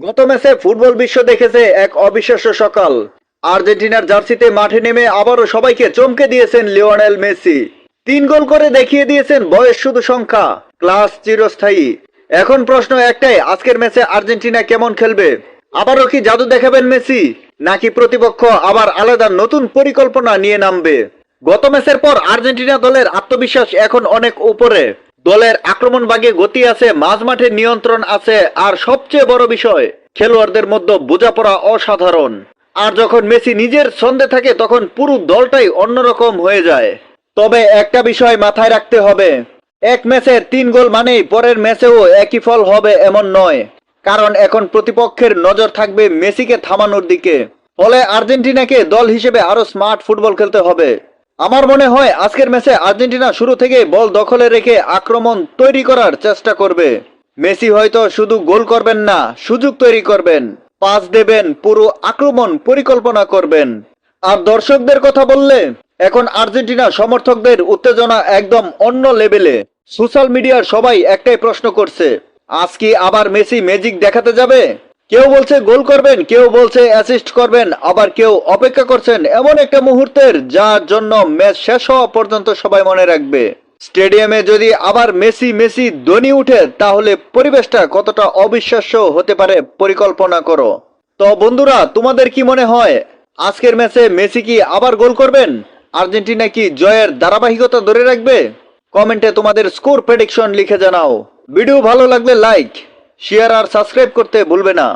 গত ম্যাচে ফুটবল বিশ্ব দেখেছে এক অবিশ্বাস্য সকাল। আর্জেন্টিনার জার্সিতে মাঠে নেমে আবারও সবাইকে চমকে দিয়েছেন লিওনেল মেসি। 3 গোল করে দেখিয়ে দিয়েছেন বয়স শুধু সংখ্যা, ক্লাস চিরস্থায়ী। এখন প্রশ্ন একটাই, আজকের ম্যাচে আর্জেন্টিনা কেমন খেলবে? আবারও কি জাদু দেখাবেন মেসি, নাকি প্রতিপক্ষ আবার আলাদা নতুন পরিকল্পনা নিয়ে নামবে? গত ম্যাচের পর আর্জেন্টিনা দলের আত্মবিশ্বাস এখন অনেক উপরে। দলের আক্রমণভাগে গতি আছে, মাঝমাঠে নিয়ন্ত্রণ আছে, আর সবচেয়ে বড় বিষয়, খেলোয়াড়দের মধ্যে বোঝাপড়া অসাধারণ। আর যখন মেসি নিজের ছন্দে থাকে তখন পুরো দলটাই অন্যরকম হয়ে যায়। তবে একটা বিষয় মাথায় রাখতে হবে, এক ম্যাচের 3 গোল মানেই পরের ম্যাচেও একই ফল হবে এমন নয়। কারণ এখন প্রতিপক্ষের নজর থাকবে মেসিকে থামানোর দিকে। ফলে আর্জেন্টিনাকে দল হিসেবে আরো স্মার্ট ফুটবল খেলতে হবে। আমার মনে হয় আজকের ম্যাচে আর্জেন্টিনা শুরু থেকে বল দখলে রেখে আক্রমণ তৈরি করার চেষ্টা করবে। মেসি হয়তো শুধু গোল করবেন না, সুযোগ তৈরি করবেন, পাস দেবেন, পুরো আক্রমণ পরিকল্পনা করবেন। আর দর্শকদের কথা বললে, এখন আর্জেন্টিনা সমর্থকদের উত্তেজনা একদম অন্য লেভেলে। সোশ্যাল মিডিয়ার সবাই একটাই প্রশ্ন করছে, আজ কি আবার মেসি ম্যাজিক দেখাতে যাবে? কেউ বলছে গোল করবেন, কেউ বলছে অ্যাসিস্ট করবেন, আবার কেউ অপেক্ষা করছেন এমন একটা মুহূর্তের যার জন্য ম্যাচ শেষ হওয়া পর্যন্ত সবাই মনে রাখবে। স্টেডিয়ামে যদি আবার মেসি মেসি ধ্বনি উঠে তাহলে পরিবেশটা কতটা অবিশ্বাস্য হতে পারে পরিকল্পনা করো। তো বন্ধুরা, তোমাদের কি মনে হয় আজকের ম্যাচে মেসি কি আবার গোল করবেন? আর্জেন্টিনা কি জয়ের ধারাবাহিকতা ধরে রাখবে? কমেন্টে তোমাদের স্কোর প্রেডিকশন লিখে জানাও। ভিডিও ভালো লাগলে লাইক, শেয়ার আর সাবস্ক্রাইব করতে ভুলবে না।